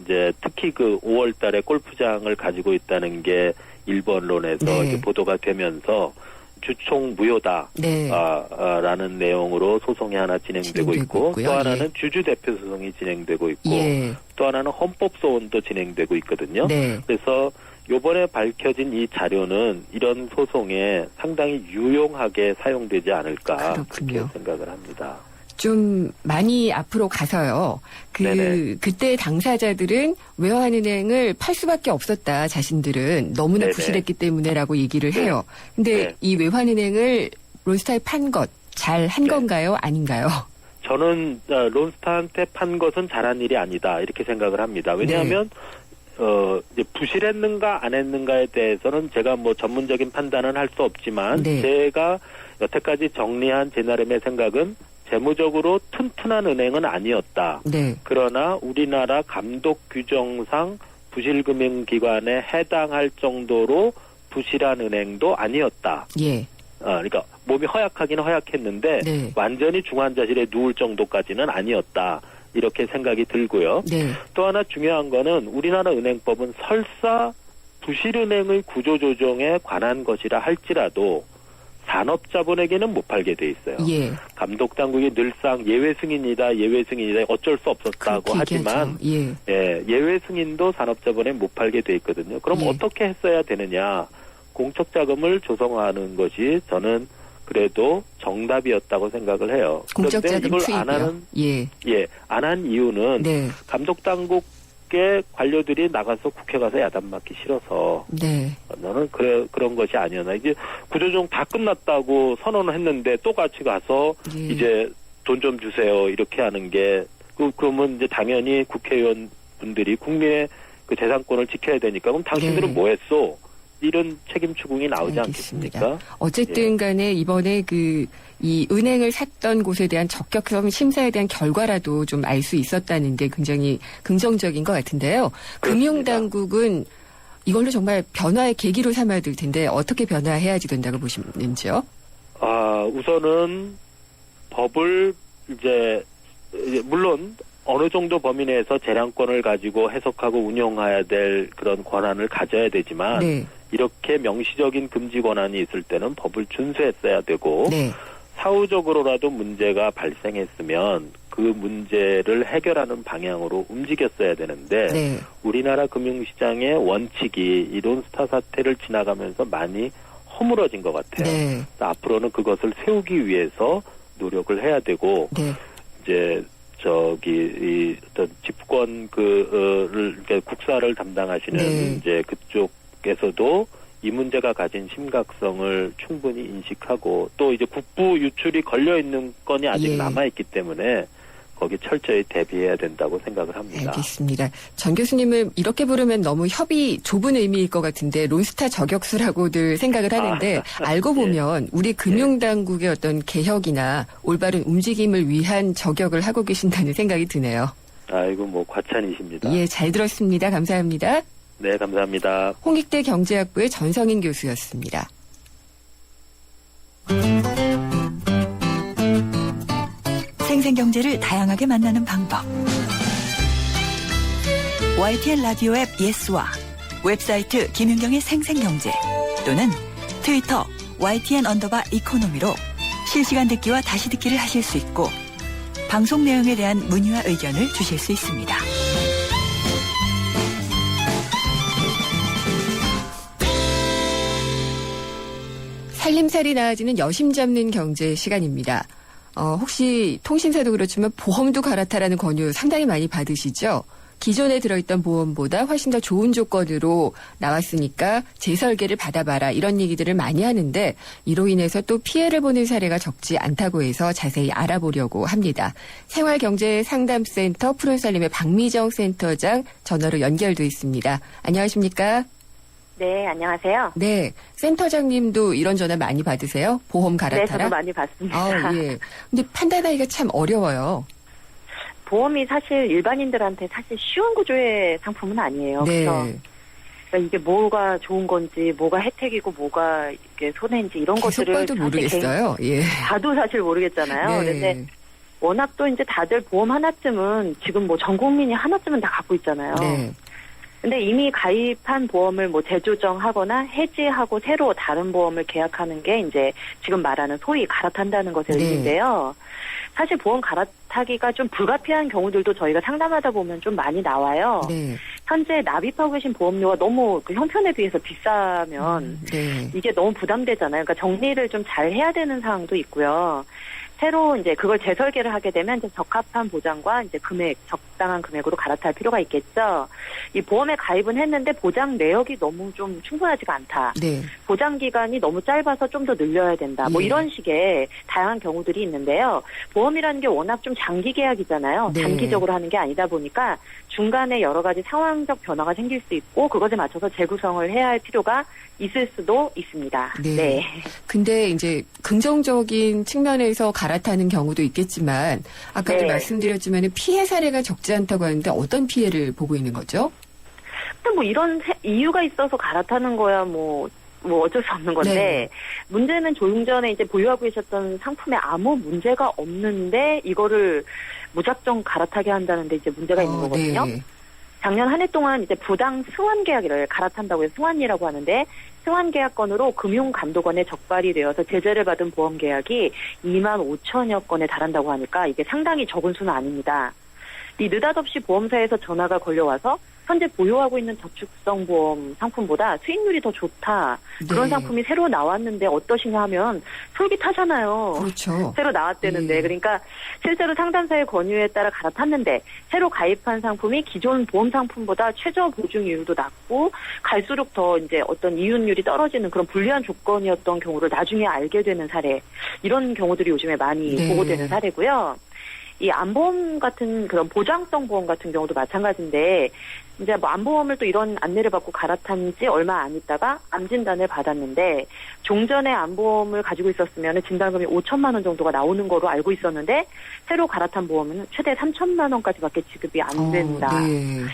이제 특히 그 5월 달에 골프장을 가지고 있다는 게 일본 언론에서 네. 이제 보도가 되면서 주총 무효다. 네. 라는 내용으로 소송이 하나 진행되고 있고 있고요. 또 하나는 주주 대표 소송이 진행되고 있고 예. 또 하나는 헌법 소원도 진행되고 있거든요. 네. 그래서 요번에 밝혀진 이 자료는 이런 소송에 상당히 유용하게 사용되지 않을까 그렇군요. 그렇게 생각을 합니다. 좀 많이 앞으로 가서요. 네네. 그때 당사자들은 외환은행을 팔 수밖에 없었다. 자신들은 너무나 네네. 부실했기 때문에라고 얘기를 해요. 근데 네. 이 외환은행을 론스타에 판 것 잘 한 네. 건가요? 아닌가요? 저는 론스타한테 판 것은 잘한 일이 아니다 이렇게 생각을 합니다. 왜냐하면 이제 부실했는가 안 했는가에 대해서는 제가 뭐 전문적인 판단은 할 수 없지만 네. 제가 여태까지 정리한 제 나름의 생각은 재무적으로 튼튼한 은행은 아니었다. 네. 그러나 우리나라 감독 규정상 부실금융기관에 해당할 정도로 부실한 은행도 아니었다. 예. 그러니까 몸이 허약하긴 허약했는데 네. 완전히 중환자실에 누울 정도까지는 아니었다. 이렇게 생각이 들고요. 네. 또 하나 중요한 거는 우리나라 은행법은 설사 부실은행의 구조조정에 관한 것이라 할지라도 산업자본에게는 못 팔게 돼 있어요. 예. 감독 당국이 늘상 예외 승인이다 어쩔 수 없었다고 하지만 예. 예외 승인도 산업자본에 못 팔게 돼 있거든요. 그럼 예. 어떻게 했어야 되느냐? 공적 자금을 조성하는 것이 저는 그래도 정답이었다고 생각을 해요. 공적 그런데 자금 이걸 투입이요. 안 하는 예. 안 한 이유는 네. 감독 당국의 관료들이 나가서 국회 가서 야단 맞기 싫어서 네. 너는 그런 것이 아니었나. 이제 구조조정 다 끝났다고 선언을 했는데 또 같이 가서 예. 이제 돈 좀 주세요 이렇게 하는 게 그러면 이제 당연히 국회의원 분들이 국민의 그 재산권을 지켜야 되니까 그럼 당신들은 네. 뭐 했어? 이런 책임 추궁이 나오지 알겠습니다. 않겠습니까? 어쨌든 간에 이번에 이 은행을 샀던 곳에 대한 적격성 심사에 대한 결과라도 좀 알 수 있었다는 게 굉장히 긍정적인 것 같은데요. 금융당국은 이걸로 정말 변화의 계기로 삼아야 될 텐데 어떻게 변화해야지 된다고 보시는지요? 우선은 법을 이제 물론 어느 정도 범위 내에서 재량권을 가지고 해석하고 운영해야 될 그런 권한을 가져야 되지만 네. 이렇게 명시적인 금지 권한이 있을 때는 법을 준수했어야 되고 네. 사후적으로라도 문제가 발생했으면 그 문제를 해결하는 방향으로 움직였어야 되는데 네. 우리나라 금융시장의 원칙이 이 론스타 사태를 지나가면서 많이 허물어진 것 같아요. 네. 앞으로는 그것을 세우기 위해서 노력을 해야 되고 네. 이제 이 어떤 집권 그러니까 국사를 담당하시는 네. 이제 그쪽에서도 이 문제가 가진 심각성을 충분히 인식하고 또 이제 국부 유출이 걸려 있는 건이 아직 예. 남아 있기 때문에 거기 철저히 대비해야 된다고 생각을 합니다. 알겠습니다. 전 교수님을 이렇게 부르면 너무 협이 좁은 의미일 것 같은데 론스타 저격수라고들 생각을 하는데 알고 보면 우리 금융당국의 어떤 개혁이나 올바른 움직임을 위한 저격을 하고 계신다는 생각이 드네요. 아이고 뭐 과찬이십니다. 예, 잘 들었습니다. 감사합니다. 네, 감사합니다. 홍익대 경제학부의 전성인 교수였습니다. 생생경제를 다양하게 만나는 방법. YTN 라디오 앱 예스와 웹사이트 김윤경의 생생경제 또는 트위터 YTN_이코노미로 실시간 듣기와 다시 듣기를 하실 수 있고 방송 내용에 대한 문의와 의견을 주실 수 있습니다. 살림살이 나아지는 여심 잡는 경제 시간입니다. 혹시 통신사도 그렇지만 보험도 갈아타라는 권유 상당히 많이 받으시죠? 기존에 들어있던 보험보다 훨씬 더 좋은 조건으로 나왔으니까 재설계를 받아봐라 이런 얘기들을 많이 하는데 이로 인해서 또 피해를 보는 사례가 적지 않다고 해서 자세히 알아보려고 합니다. 생활경제상담센터 푸른살림의 박미정 센터장 전화로 연결돼 있습니다. 안녕하십니까? 네, 안녕하세요. 네, 센터장님도 이런 전화 많이 받으세요? 보험 갈아타라? 네, 저도 많이 받습니다. 예. 근데 판단하기가 참 어려워요. 보험이 사실 일반인들한테 사실 쉬운 구조의 상품은 아니에요. 네. 그래서 그러니까 이게 뭐가 좋은 건지, 뭐가 혜택이고, 뭐가 이게 손해인지 이런 계속 것들을 봐도 모르겠어요. 예. 봐도 사실 모르겠잖아요. 네. 그런데 워낙 또 이제 다들 보험 하나쯤은 지금 뭐 전 국민이 하나쯤은 다 갖고 있잖아요. 네. 근데 이미 가입한 보험을 뭐 재조정하거나 해지하고 새로 다른 보험을 계약하는 게 이제 지금 말하는 소위 갈아탄다는 것의 네. 의미인데요. 사실 보험 갈아타기가 좀 불가피한 경우들도 저희가 상담하다 보면 좀 많이 나와요. 네. 현재 납입하고 계신 보험료가 너무 그 형편에 비해서 비싸면 네. 이게 너무 부담되잖아요. 그러니까 정리를 좀 잘 해야 되는 상황도 있고요. 새로 이제 그걸 재설계를 하게 되면 이제 적합한 보장과 이제 금액, 적당한 금액으로 갈아탈 필요가 있겠죠. 이 보험에 가입은 했는데 보장 내역이 너무 좀 충분하지가 않다. 네. 보장 기간이 너무 짧아서 좀 더 늘려야 된다. 뭐 예. 이런 식의 다양한 경우들이 있는데요. 보험이라는 게 워낙 좀 장기 계약이잖아요. 네. 단기적으로 하는 게 아니다 보니까 중간에 여러 가지 상황적 변화가 생길 수 있고 그것에 맞춰서 재구성을 해야 할 필요가 있을 수도 있습니다. 네. 네. 근데 이제 긍정적인 측면에서 갈아타는 경우도 있겠지만 아까도 네. 말씀드렸지만 피해 사례가 적지 않다고 하는데 어떤 피해를 보고 있는 거죠? 근데 뭐 이런 이유가 있어서 갈아타는 거야 뭐 어쩔 수 없는 건데 네. 문제는 조금 전에 이제 보유하고 계셨던 상품에 아무 문제가 없는데 이거를 무작정 갈아타게 한다는데 이제 문제가 있는 거거든요. 네. 작년 한 해 동안 이제 부당 승환 계약을 갈아탄다고 해서 승환이라고 하는데 승환 계약건으로 금융감독원에 적발이 되어서 제재를 받은 보험 계약이 2만 5천여 건에 달한다고 하니까 이게 상당히 적은 수는 아닙니다. 이 느닷없이 보험사에서 전화가 걸려와서 현재 보유하고 있는 저축성 보험 상품보다 수익률이 더 좋다. 그런 네. 상품이 새로 나왔는데 어떠시냐 하면 솔깃하잖아요. 그렇죠. 새로 나왔대는데. 예. 그러니까 실제로 상담사의 권유에 따라 갈아탔는데 새로 가입한 상품이 기존 보험 상품보다 최저 보증이율도 낮고 갈수록 더 이제 어떤 이윤율이 떨어지는 그런 불리한 조건이었던 경우를 나중에 알게 되는 사례. 이런 경우들이 요즘에 많이 네. 보고되는 사례고요. 이 암보험 같은 그런 보장성 보험 같은 경우도 마찬가지인데 이제 뭐 암보험을 또 이런 안내를 받고 갈아탄 지 얼마 안 있다가 암 진단을 받았는데 종전에 암보험을 가지고 있었으면 진단금이 5천만 원 정도가 나오는 거로 알고 있었는데 새로 갈아탄 보험은 최대 3천만 원까지밖에 지급이 안 된다. 네.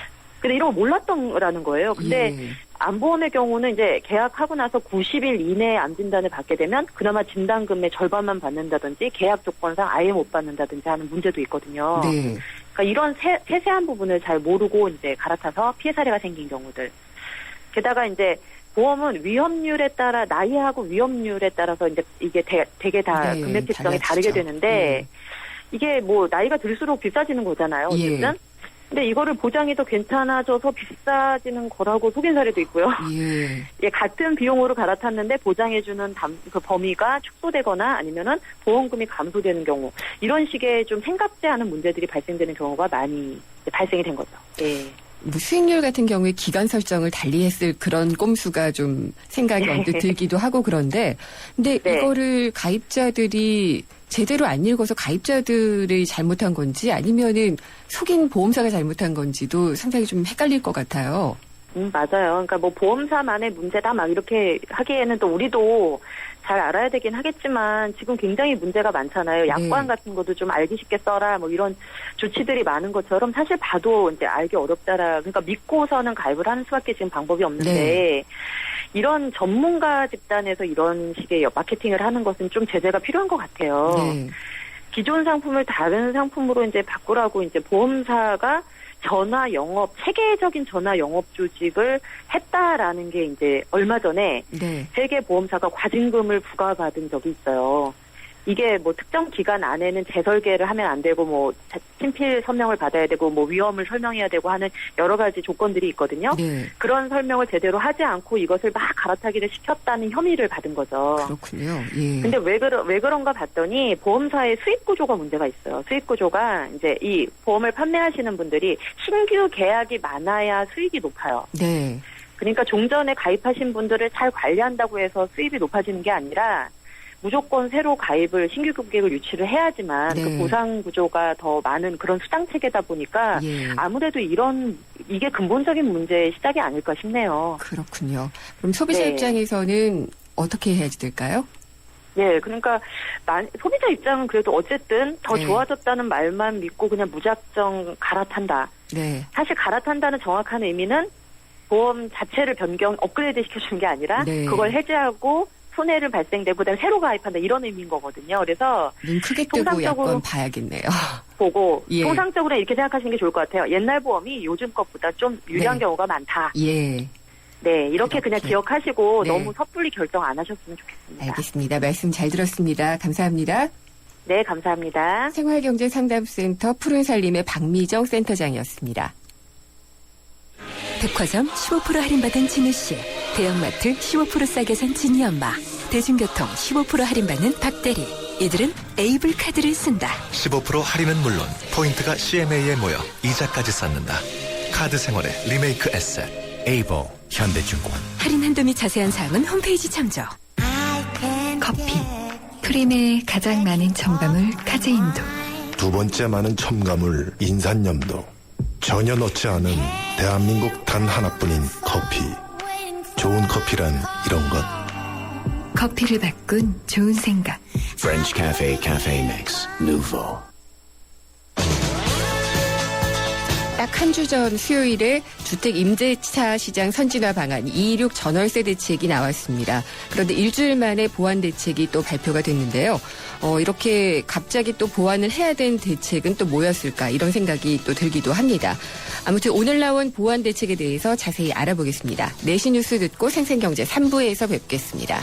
근데 이런 거 몰랐던라는 거예요. 근데 예. 암보험의 경우는 이제 계약하고 나서 90일 이내에 암 진단을 받게 되면 그나마 진단금의 절반만 받는다든지 계약 조건상 아예 못 받는다든지 하는 문제도 있거든요. 네. 그러니까 이런 세세한 부분을 잘 모르고 이제 갈아타서 피해 사례가 생긴 경우들. 게다가 이제 보험은 위험률에 따라 나이하고 위험률에 따라서 이제 이게 되게 다 네, 금액 책정이 달라지죠. 다르게 되는데 이게 뭐 나이가 들수록 비싸지는 거잖아요. 어쨌든. 예. 근데 이거를 보장이 더 괜찮아져서 비싸지는 거라고 속인 사례도 있고요. 예. 예, 같은 비용으로 갈아탔는데 보장해주는 그 범위가 축소되거나 아니면은 보험금이 감소되는 경우 이런 식의 좀 생각지 않은 문제들이 발생되는 경우가 많이 발생이 된 거죠. 예. 뭐 수익률 같은 경우에 기간 설정을 달리했을 그런 꼼수가 좀 생각이 언뜻 들기도 하고 그런데 근데 네. 이거를 가입자들이 제대로 안 읽어서 가입자들이 잘못한 건지 아니면은 속인 보험사가 잘못한 건지도 상당히 좀 헷갈릴 것 같아요. 맞아요. 그러니까 뭐 보험사만의 문제다 막 이렇게 하기에는 또 우리도 잘 알아야 되긴 하겠지만 지금 굉장히 문제가 많잖아요. 약관 같은 것도 좀 알기 쉽게 써라 뭐 이런 조치들이 많은 것처럼 사실 봐도 이제 알기 어렵다라 그러니까 믿고서는 가입을 하는 수밖에 지금 방법이 없는데 네. 이런 전문가 집단에서 이런 식의 마케팅을 하는 것은 좀 제재가 필요한 것 같아요. 네. 기존 상품을 다른 상품으로 이제 바꾸라고 이제 보험사가 전화 영업, 체계적인 전화 영업 조직을 했다라는 게 이제 얼마 전에 네. 세계 보험사가 과징금을 부과받은 적이 있어요. 이게 뭐 특정 기간 안에는 재설계를 하면 안 되고 뭐 친필 서명을 받아야 되고 뭐 위험을 설명해야 되고 하는 여러 가지 조건들이 있거든요. 네. 그런 설명을 제대로 하지 않고 이것을 막 갈아타기를 시켰다는 혐의를 받은 거죠. 그렇군요. 예. 근데 왜 그런가 봤더니 보험사의 수익 구조가 문제가 있어요. 수익 구조가 이제 이 보험을 판매하시는 분들이 신규 계약이 많아야 수익이 높아요. 네. 그러니까 종전에 가입하신 분들을 잘 관리한다고 해서 수입이 높아지는 게 아니라 무조건 새로 가입을 신규 고객을 유치를 해야지만 네. 그 보상 구조가 더 많은 그런 수당 체계다 보니까 예. 아무래도 이게 근본적인 문제의 시작이 아닐까 싶네요. 그렇군요. 그럼 소비자 네. 입장에서는 어떻게 해야 될까요? 예, 그러니까 소비자 입장은 그래도 어쨌든 더 네. 좋아졌다는 말만 믿고 그냥 무작정 갈아탄다. 네. 사실 갈아탄다는 정확한 의미는 보험 자체를 업그레이드 시켜주는 게 아니라 네. 그걸 해지하고 손해를 발생되고 그다음에 새로 가입한다 이런 의미인 거거든요. 그래서 눈 크게 뜨고 통상적으로 약간 봐야겠네요. 보고 예. 통상적으로 이렇게 생각하시는 게 좋을 것 같아요. 옛날 보험이 요즘 것보다 좀 유리한 네. 경우가 많다. 예. 네, 이렇게 그냥 이렇게. 기억하시고 네. 너무 섣불리 결정 안 하셨으면 좋겠습니다. 알겠습니다. 말씀 잘 들었습니다. 감사합니다. 네, 감사합니다. 생활경제상담센터 푸른살림의 박미정 센터장이었습니다. 백화점 15% 할인받은 진우 씨, 대형마트 15% 싸게 산 진이 엄마, 대중교통 15% 할인받는 박대리. 이들은 에이블 카드를 쓴다. 15% 할인은 물론 포인트가 CMA에 모여 이자까지 쌓는다. 카드 생활의 리메이크 에셋 에이버 현대증권. 할인 한도 및 자세한 사항은 홈페이지 참조. 커피. 프림에 가장 많은 첨가물 카제인도. 두 번째 많은 첨가물 인산염도. 전혀 넣지 않은 대한민국 단 하나뿐인 커피. 좋은 커피란 이런 것. 커피를 바꾼 좋은 생각. French Cafe Cafe Mix Nouveau. 딱 한 주 전 수요일에 주택 임대차 시장 선진화 방안 226 전월세 대책이 나왔습니다. 그런데 일주일 만에 보완 대책이 또 발표가 됐는데요. 이렇게 갑자기 또 보완을 해야 된 대책은 또 뭐였을까 이런 생각이 또 들기도 합니다. 아무튼 오늘 나온 보완 대책에 대해서 자세히 알아보겠습니다. 내시 뉴스 듣고 생생경제 3부에서 뵙겠습니다.